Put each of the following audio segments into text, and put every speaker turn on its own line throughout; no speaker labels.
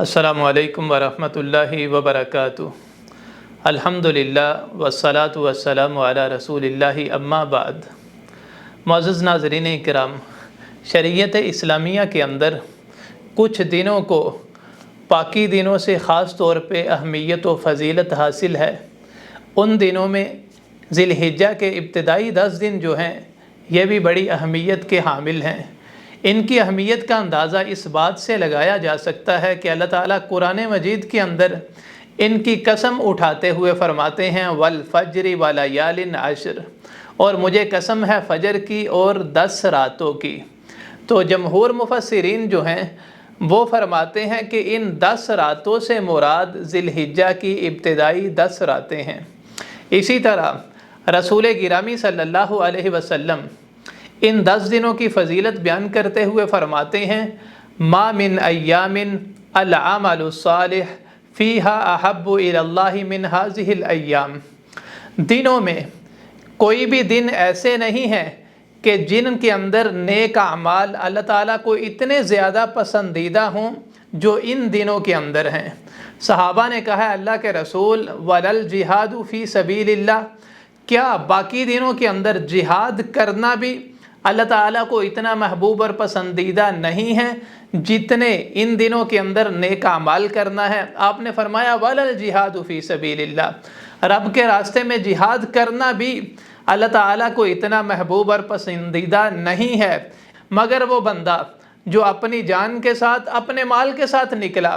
अस्सलामु अलैकुम वरहमतुल्लाहि वबरकातुहू। अल्हम्दुलिल्लाह वस्सलातु वस्सलामु अला रसूलिल्लाहि अम्मा बाद। मुअज़्ज़ज़ नाज़रीन इकराम, शरीयत इस्लामिया के अंदर कुछ दिनों को पाकी दिनों से ख़ास तौर पे अहमियत व फ़जीलत हासिल है। उन दिनों में ज़िलहिज्जा के इब्तिदाई 10 दिन जो हैं ये भी बड़ी अहमियत के हामिल हैं। इनकी अहमियत का अंदाज़ा इस बात से लगाया जा सकता है कि अल्लाह ताला कुरान मजीद के अंदर इनकी कसम उठाते हुए फ़रमाते हैं वल फ़ज्रि व लयालिन अश्र, और मुझे कसम है फ़जर की और 10 रातों की। तो जमहूर मुफस्सिरीन जो हैं वो फरमाते हैं कि इन 10 रातों से मुराद ज़िलहिज्जा की इब्तिदाई 10 रातें हैं। इसी तरह रसूल गिरामी सल्लल्लाहु अलैहि वसल्लम इन 10 दिनों की फ़जीलत बयान करते हुए फ़रमाते हैं मा मिन अय्यामिन अल अमलु सालिह फ़ीहा अहब्बु इलल्लाहि मिन हाज़िहिल अय्याम। दिनों में कोई भी दिन ऐसे नहीं हैं कि जिनके अंदर नेक अमाल अल्लाह ताला को इतने ज़्यादा पसंदीदा हों जो इन दिनों के अंदर हैं। सहाबा ने कहा अल्लाह के रसूल वलल जिहादु फ़ी सबीलिल्लाह, क्या बाकी दिनों के अंदर जिहाद करना भी अल्लाह ताला को इतना महबूब और पसंदीदा नहीं है जितने इन दिनों के अंदर नेक अमाल करना है? आपने फरमाया वलल जिहादु फ़ी सबीलिल्लाह, रब के रास्ते में जिहाद करना भी अल्लाह ताला को इतना महबूब और पसंदीदा नहीं है। मगर वो बंदा जो अपनी जान के साथ अपने माल के साथ निकला,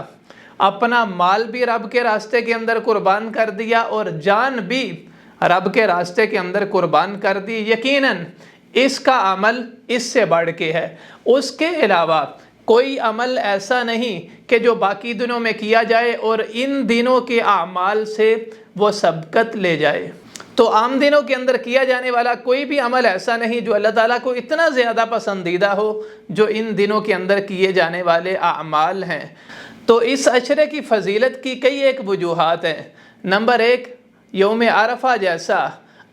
अपना माल भी रब के रास्ते के अंदर कुर्बान कर दिया और जान भी रब के रास्ते के अंदर कुर्बान कर दी, यकीनन इसका अमल इससे बढ़ के है। उसके अलावा कोई अमल ऐसा नहीं कि जो बाकी दिनों में किया जाए और इन दिनों के अमाल से वो सबकत ले जाए। तो आम दिनों के अंदर किया जाने वाला कोई भी अमल ऐसा नहीं जो अल्लाह ताला को इतना ज़्यादा पसंदीदा हो जो इन दिनों के अंदर किए जाने वाले अमाल हैं। तो इस अशरे की फ़जीलत की कई एक वजूहात हैं। नंबर 1, यौम अरफा जैसा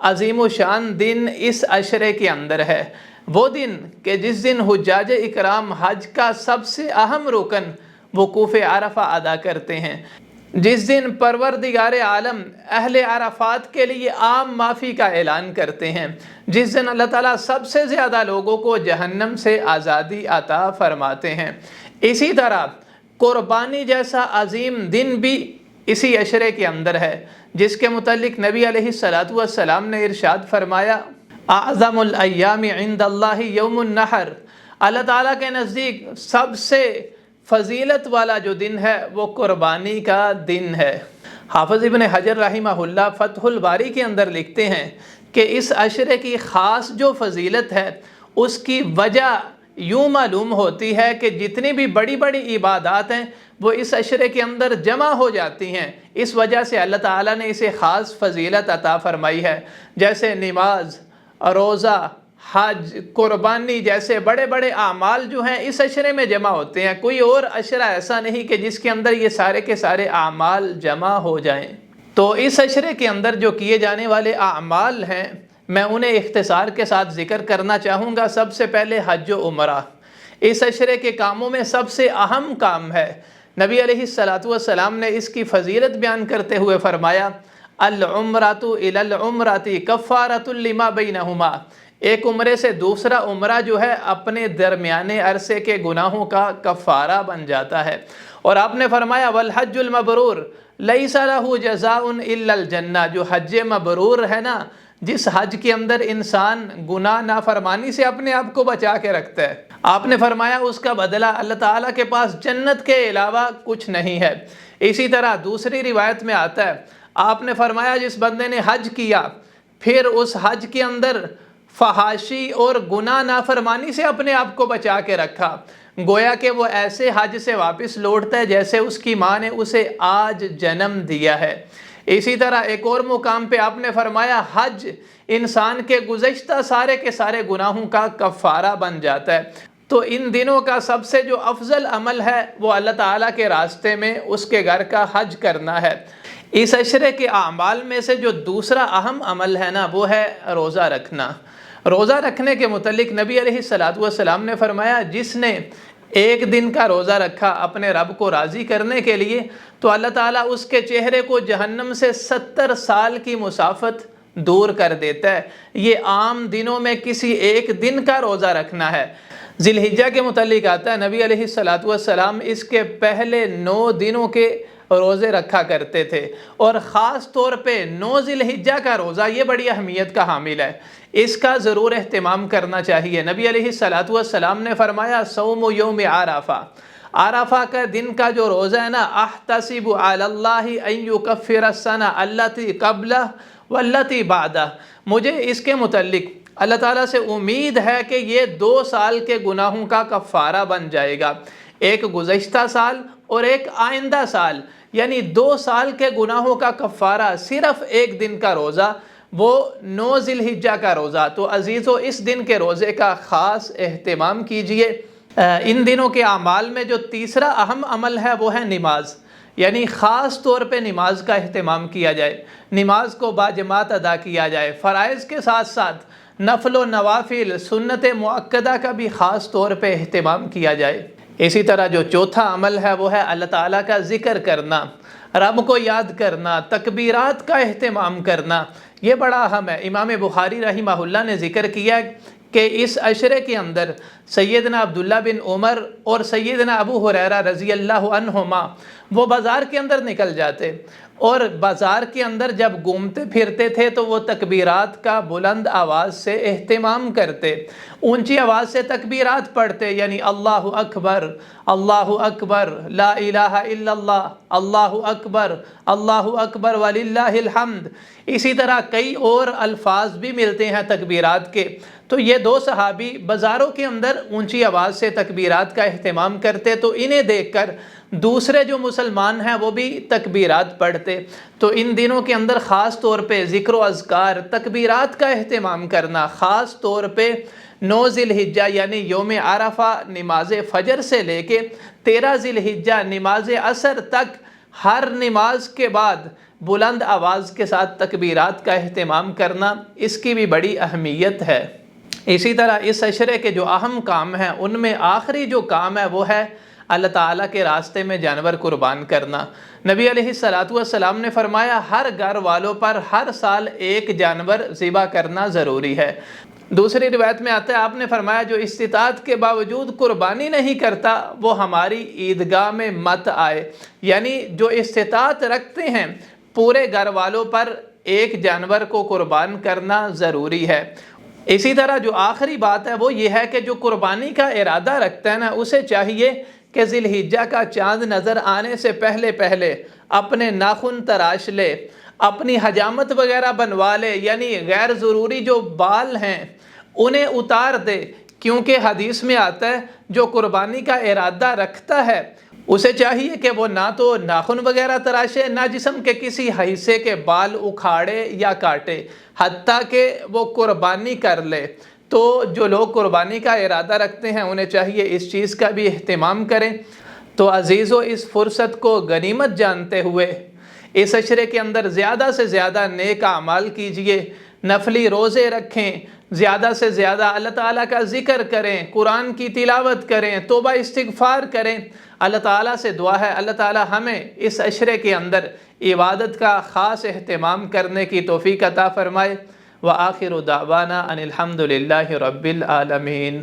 अजीम शान दिन इस अशरे के अंदर है। वो दिन कि जिस दिन हुज्जाज इकराम हज का सबसे अहम रुकन वकूफ़ अरफा अदा करते हैं, जिस दिन परवरदिगार आलम अहले अरफात के लिए आम माफ़ी का ऐलान करते हैं, जिस दिन अल्लाह ताला सबसे ज़्यादा लोगों को जहन्नम से आज़ादी अता फरमाते हैं। इसी तरह कुर्बानी जैसा अजीम दिन भी इसी अशरे के अंदर है, जिसके मुतल्लिक नबी अलैहिस्सलातु वस्सलाम ने इरशाद फरमाया आज़मुल अय्यामि इंदल्लाहि यौमुन नहर, अल्लाह ताला के नज़दीक सबसे फ़जीलत वाला जो दिन है वो कुर्बानी का दिन है। हाफ़िज़ इब्न हजर रहिमहुल्लाह फ़तहुल बारी के अंदर लिखते हैं कि इस अशरे की ख़ास जो फ़जीलत है उसकी वजह यूँ मालूम होती है कि जितनी भी बड़ी बड़ी इबादत हैं वो इस अशरे के अंदर जमा हो जाती हैं। इस वजह से अल्लाह ताला ने इसे ख़ास फ़जीलत अता फ़रमाई है। जैसे नमाज, रोज़ा, हज, कुर्बानी जैसे बड़े बड़े आमाल जो हैं इस अशरे में जमा होते हैं। कोई और अशरा ऐसा नहीं कि जिसके अंदर ये सारे के सारे आमाल जमा हो जाएं। तो इस अशरे के अंदर जो किए जाने वाले आमाल हैं मैं उन्हें इख्तिसार के साथ ज़िक्र करना चाहूँगा। सबसे पहले हज व उमरा इस अशरे के कामों में सबसे अहम काम है। नबी अलैहिस्सलातु वस्सलाम ने इसकी फ़जीलत बयान करते हुए फ़रमाया अल उम्रतु इलल उम्रति कफ़ारतुल लिमा बैनहुमा, एक उम्रे से दूसरा उम्रा जो है अपने दरमियाने अरसे के गुनाहों का कफ़ारा बन जाता है। और आपने फरमाया वल हज्जुल मबरूर लैसा लहू जज़ाउन इल्लल जन्नह, जो हज मबरूर है ना, जिस हज के अंदर इंसान गुनाह नाफरमानी से अपने आप को बचा के रखता है, आपने फरमाया उसका बदला अल्लाह ताला के पास जन्नत के अलावा कुछ नहीं है। इसी तरह दूसरी रिवायत में आता है, आपने फरमाया जिस बंदे ने हज किया फिर उस हज के अंदर फहाशी और गुनाह नाफरमानी से अपने आप को बचा के रखा, गोया कि वो ऐसे हज से वापस लौटता है जैसे उसकी माँ ने उसे आज जन्म दिया है। इसी तरह एक और मुकाम पे आपने फरमाया हज इंसान के गुज़श्ता सारे के सारे गुनाहों का कफ़ारा बन जाता है। तो इन दिनों का सबसे जो अफजल अमल है वो अल्लाह ताला के रास्ते में उसके घर का हज करना है। इस अशरे के आमाल में से जो दूसरा अहम अमल है ना वो है रोज़ा रखना। रोज़ा रखने के मुतल्लिक नबी अलैहिस्सलातु वस्सलाम ने फरमाया जिसने ایک دن کا روزہ رکھا اپنے رب کو راضی کرنے کے لیے، تو اللہ تعالیٰ اس کے چہرے کو جہنم سے 70 سال کی مسافت دور کر دیتا ہے۔ یہ عام دنوں میں کسی ایک دن کا روزہ رکھنا ہے۔ ذی الحجہ کے متعلق آتا ہے، نبی علیہ السلام اس کے پہلے 9 دنوں کے روزے رکھا کرتے تھے، اور خاص طور پہ 9 ذی الحجہ کا روزہ یہ بڑی اہمیت کا حامل ہے، اس کا ضرور اہتمام کرنا چاہیے۔ نبی علیہ السلام نے فرمایا صوم یوم عرفہ، عرفہ کا دن کا جو روزہ ہے نا، احتسب علی اللہ ان یکفر السنہ التی قبلہ والتی بعدہ، مجھے اس کے متعلق اللہ تعالیٰ سے امید ہے کہ یہ 2 سال کے گناہوں کا کفارہ بن جائے گا، ایک گزشتہ سال اور ایک آئندہ سال، یعنی 2 سال کے گناہوں کا کفارہ صرف ایک دن کا روزہ، وہ 9 ذی الحجہ کا روزہ۔ تو عزیزو، اس دن کے روزے کا خاص اہتمام کیجئے۔ ان دنوں کے اعمال میں جو تیسرا اہم عمل ہے وہ ہے نماز، یعنی خاص طور پہ نماز کا اہتمام کیا جائے، نماز کو باجماعت ادا کیا جائے، فرائض کے ساتھ ساتھ نفل و نوافل سنت مؤکدہ کا بھی خاص طور پہ اہتمام کیا جائے۔ اسی طرح جو چوتھا عمل ہے وہ ہے اللہ تعالیٰ کا ذکر کرنا، رب کو یاد کرنا، تکبیرات کا اہتمام کرنا، یہ بڑا اہم ہے۔ امام بخاری رحمہ اللہ نے ذکر کیا کہ اس عشرے کے اندر سیدنا عبداللہ بن عمر اور سیدنا ابو ہریرہ رضی اللہ عنہما وہ بازار کے اندر نکل جاتے، اور بازار کے اندر جب گھومتے پھرتے تھے تو وہ تکبیرات کا بلند آواز سے اہتمام کرتے، اونچی آواز سے تکبیرات پڑھتے، یعنی اللہ اکبر لا الہ الا اللہ، اللہ اکبر وللہ الحمد۔ اسی طرح کئی اور الفاظ بھی ملتے ہیں تکبیرات کے۔ تو یہ 2 صحابی بازاروں کے اندر اونچی آواز سے تکبیرات کا اہتمام کرتے، تو انہیں دیکھ کر دوسرے جو مسلمان ہیں وہ بھی تکبیرات پڑھتے۔ تو ان دنوں کے اندر خاص طور پہ ذکر و اذکار، تکبیرات کا اہتمام کرنا، خاص طور پہ 9 ذی الحجہ یعنی یوم عرفہ نماز فجر سے لے کے 13 ذی الحجہ نماز عصر تک ہر نماز کے بعد بلند آواز کے ساتھ تکبیرات کا اہتمام کرنا، اس کی بھی بڑی اہمیت ہے۔ اسی طرح اس عشرے کے جو اہم کام ہیں ان میں آخری جو کام ہے وہ ہے اللہ تعالیٰ کے راستے میں جانور قربان کرنا۔ نبی علیہ السلام نے فرمایا ہر گھر والوں پر ہر سال ایک جانور ذبح کرنا ضروری ہے۔ دوسری روایت میں آتا ہے، آپ نے فرمایا جو استطاعت کے باوجود قربانی نہیں کرتا وہ ہماری عیدگاہ میں مت آئے، یعنی جو استطاعت رکھتے ہیں پورے گھر والوں پر ایک جانور کو قربان کرنا ضروری ہے۔ اسی طرح جو آخری بات ہے وہ یہ ہے کہ جو قربانی کا ارادہ رکھتا ہے نا، اسے چاہیے کہ ذی الحجہ کا چاند نظر آنے سے پہلے اپنے ناخن تراش لے، اپنی حجامت وغیرہ بنوا لے، یعنی غیر ضروری جو بال ہیں انہیں اتار دے، کیونکہ حدیث میں آتا ہے جو قربانی کا ارادہ رکھتا ہے اسے چاہیے کہ وہ نہ تو ناخن وغیرہ تراشے، نہ جسم کے کسی حصے کے بال اکھاڑے یا کاٹے، حتیٰ کہ وہ قربانی کر لے۔ تو جو لوگ قربانی کا ارادہ رکھتے ہیں انہیں چاہیے اس چیز کا بھی اہتمام کریں۔ تو عزیزو، اس فرصت کو غنیمت جانتے ہوئے اس عشرے کے اندر زیادہ سے زیادہ نیک اعمال کیجئے، نفلی روزے رکھیں، زیادہ سے زیادہ اللہ تعالیٰ کا ذکر کریں، قرآن کی تلاوت کریں، توبہ استغفار کریں۔ اللہ تعالیٰ سے دعا ہے اللہ تعالیٰ ہمیں اس عشرے کے اندر عبادت کا خاص اہتمام کرنے کی توفیق عطا فرمائے۔ وآخر دعوانا ان الحمد للہ رب العالمین۔